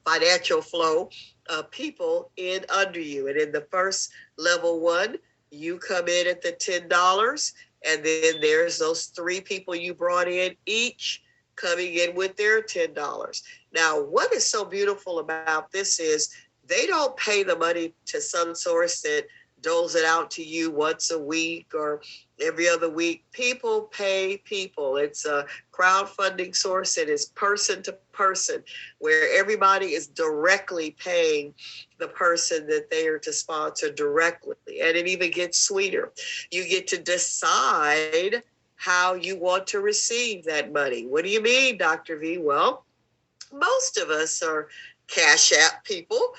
financial flow people in under you. And in the first level one, you come in at the $10, and then there's those three people you brought in, each coming in with their $10. Now, what is so beautiful about this is they don't pay the money to some source that doles it out to you once a week or every other week. People pay people. It's a crowdfunding source. It is person to person, where everybody is directly paying the person that they are to sponsor directly. And it even gets sweeter. You get to decide how you want to receive that money. What do you mean, Dr. V? Well, most of us are Cash App people.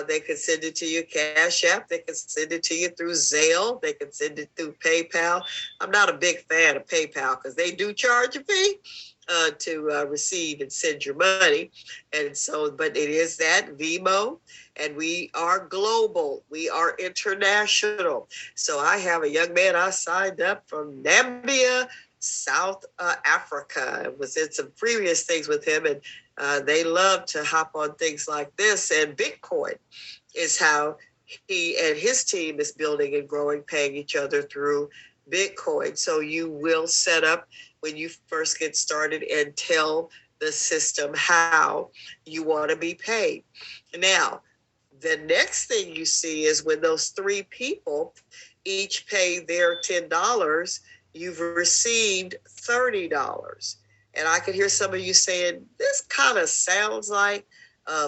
They can send it to you Cash App. They can send it to you through Zelle. They can send it through PayPal. I'm not a big fan of PayPal because they do charge a fee to receive and send your money. And so, but it is that Venmo, and we are global. We are international. So I have a young man I signed up from Nambia, South Africa. I was in some previous things with him, and they love to hop on things like this. And Bitcoin is how he and his team is building and growing, paying each other through Bitcoin. So you will set up when you first get started and tell the system how you want to be paid. Now, the next thing you see is when those three people each pay their $10, you've received $30. And I could hear some of you saying, this kind of sounds like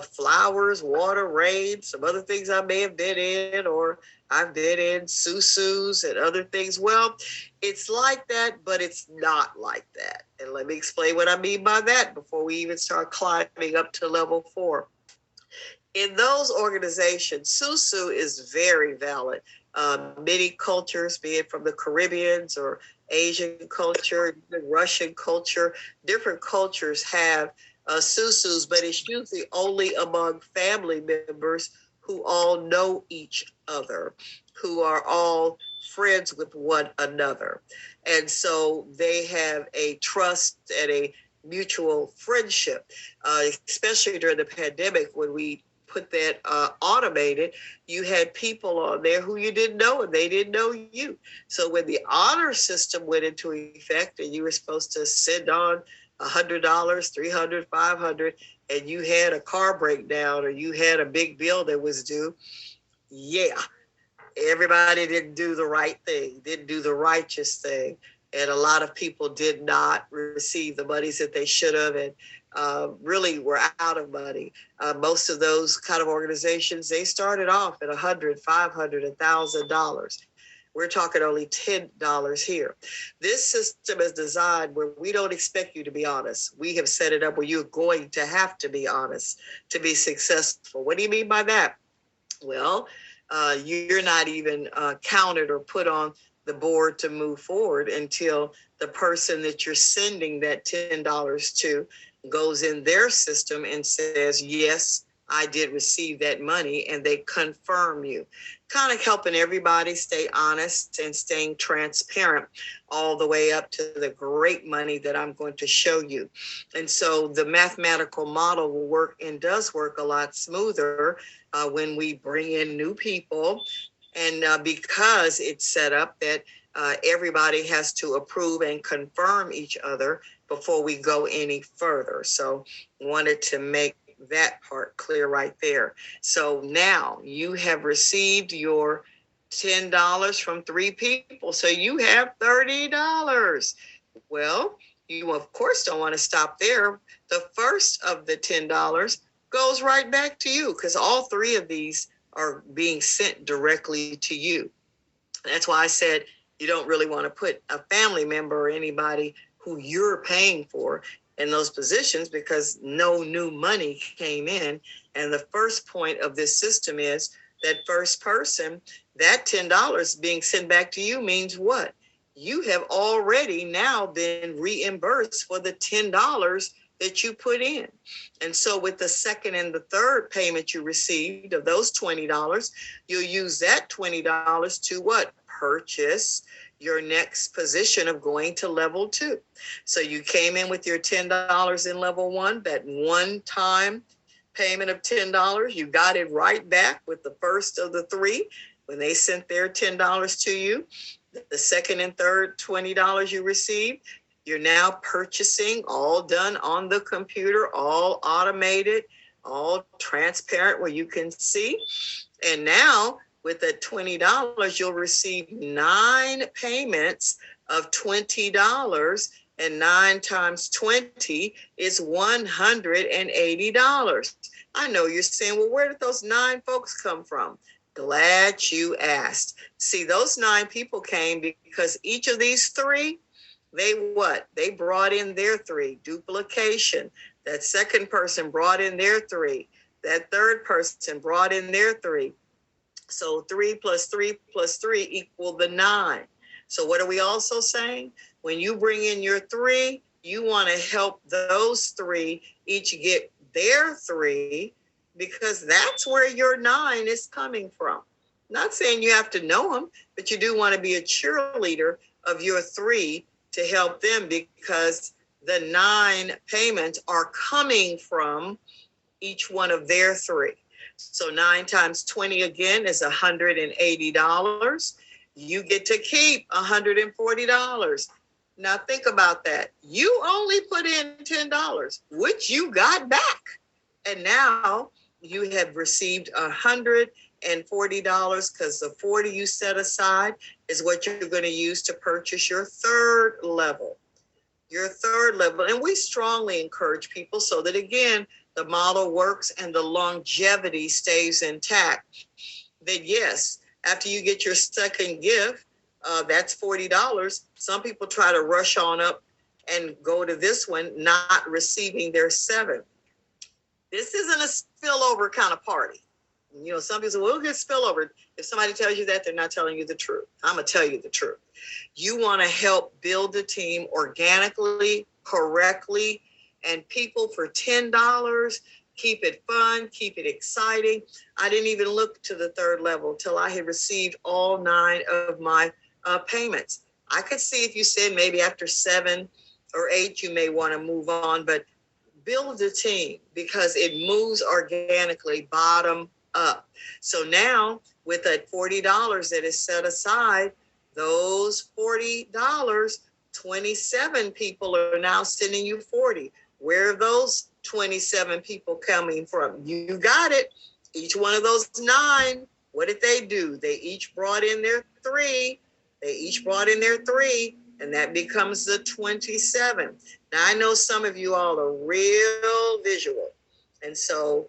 flowers, water, rain, some other things I may have been in, or I've been in Susus and other things. Well, it's like that, but it's not like that. And let me explain what I mean by that before we even start climbing up to level 4. In those organizations, Susu is very valid. Many cultures, be it from the Caribbeans or Asian culture, Russian culture, different cultures have Susus, but it's usually only among family members who all know each other, who are all friends with one another. And so they have a trust and a mutual friendship, especially during the pandemic when we put that automated, you had people on there who you didn't know and they didn't know you. So when the honor system went into effect and you were supposed to send on $100, $300, $500, and you had a car breakdown or you had a big bill that was due, yeah, everybody didn't do the right thing, didn't do the righteous thing. And a lot of people did not receive the monies that they should have, and really were out of money. Most of those kind of organizations, they started off at $100, $500, $1,000. We're talking only $10 here. This system is designed where we don't expect you to be honest. We have set it up where you're going to have to be honest to be successful. What do you mean by that? Well, you're not even counted or put on the board to move forward until the person that you're sending that $10 to goes in their system and says, yes, I did receive that money, and they confirm you. Kind of helping everybody stay honest and staying transparent all the way up to the great money that I'm going to show you. And so the mathematical model will work and does work a lot smoother when we bring in new people. And because it's set up that everybody has to approve and confirm each other before we go any further. So wanted to make that part clear right there. So now you have received your $10 from three people. So you have $30. Well, you of course don't want to stop there. The first of the $10 goes right back to you because all three of these are being sent directly to you. That's why I said you don't really want to put a family member or anybody who you're paying for in those positions because no new money came in. And the first point of this system is that first person, that $10 being sent back to you means what? You have already now been reimbursed for the $10 that you put in. And so with the second and the third payment you received of those $20, you'll use that $20 to what? Purchase your next position of going to level 2. So you came in with your $10 in level 1, that one time payment of $10. You got it right back with the first of the three when they sent their $10 to you. The second and third $20 you received, you're now purchasing, all done on the computer, all automated, all transparent where you can see. And now with that $20, you'll receive 9 payments of $20, and 9 times 20 is $180. I know you're saying, well, where did those 9 folks come from? Glad you asked. See, those 9 people came because each of these 3, they what? They brought in their 3, duplication. That second person brought in their 3. That third person brought in their 3. So 3 plus 3 plus 3 equal the 9. So what are we also saying? When you bring in your 3, you want to help those 3 each get their 3, because that's where your 9 is coming from. Not saying you have to know them, but you do want to be a cheerleader of your 3 to help them, because the 9 payments are coming from each one of their 3. So 9 times 20 again is $180. You get to keep $140. Now think about that. You only put in $10, which you got back. And now you have received $140, because the $40 you set aside is what you're going to use to purchase your third level. Your third level. And we strongly encourage people, so that again, the model works and the longevity stays intact, that yes, after you get your second gift, that's $40. Some people try to rush on up and go to this one, not receiving their 7. This isn't a spillover kind of party. You know, some people say, well, we'll get spillover. If somebody tells you that, they're not telling you the truth. I'm going to tell you the truth. You want to help build a team organically, correctly, and people for $10, keep it fun, keep it exciting. I didn't even look to the third level till I had received all 9 of my payments. I could see if you said maybe after 7 or 8, you may want to move on, but build a team, because it moves organically bottom up. So now with that $40 that is set aside, those $40, 27 people are now sending you 40. Where are those 27 people coming from? You got it. Each one of those 9, what did they do? They each brought in their 3. And that becomes the 27. Now, I know some of you all are real visual. And so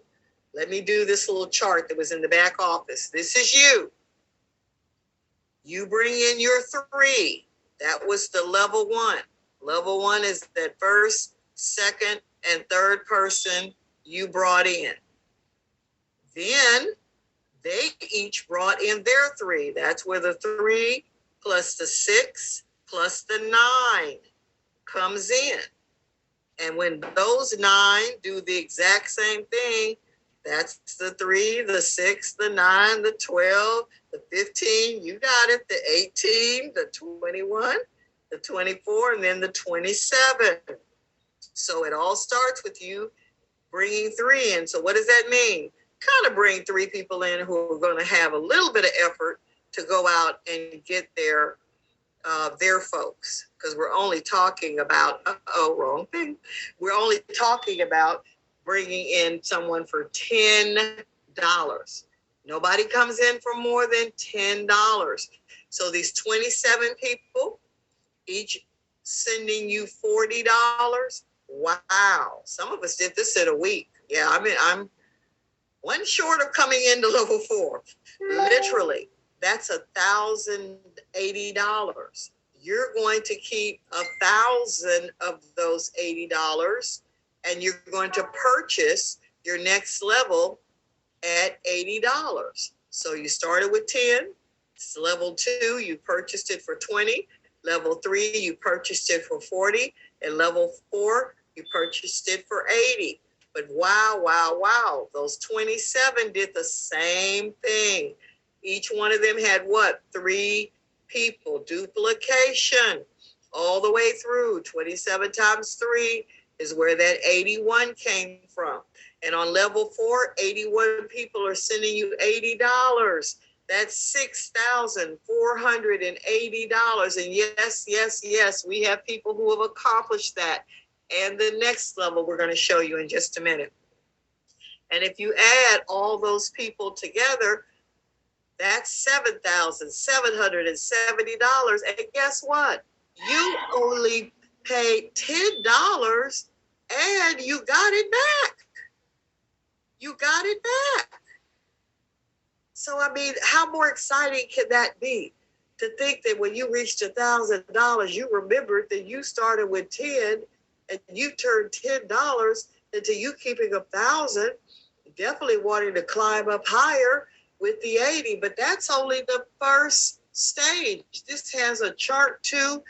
let me do this little chart that was in the back office. This is you. You bring in your 3. That was the level 1. Level 1 is that first, second, and third person you brought in. Then they each brought in their 3. That's where the 3 plus the 6 plus the 9 comes in. And when those 9 do the exact same thing, that's the 3, the 6, the 9, the 12, the 15, you got it, the 18, the 21, the 24, and then the 27. So it all starts with you bringing 3 in. So what does that mean? Kind of bring 3 people in who are going to have a little bit of effort to go out and get their folks, because we're only talking about, wrong thing. We're only talking about bringing in someone for $10. Nobody comes in for more than $10. So these 27 people, each sending you $40. Wow. Some of us did this in a week. Yeah, I mean, I'm one short of coming into level 4. Literally, that's $1,080. You're going to keep 1,000 of those $80, and you're going to purchase your next level at $80. So you started with 10. It's level 2, you purchased it for 20. Level 3, you purchased it for 40. And level 4, you purchased it for 80. But wow, those 27 did the same thing. Each one of them had what? 3 people, duplication, all the way through. 27 times 3 is where that 81 came from. And on level 4, 81 people are sending you $80. That's $6,480. And yes, yes, yes, we have people who have accomplished that. And the next level we're going to show you in just a minute. And if you add all those people together, that's $7,770. And guess what? You only paid $10 and you got it back. You got it back. So, I mean, how more exciting can that be? To think that when you reached $1,000, you remembered that you started with 10 and you turned $10 into you keeping 1,000, definitely wanting to climb up higher with the 80, but that's only the first stage. This has a chart too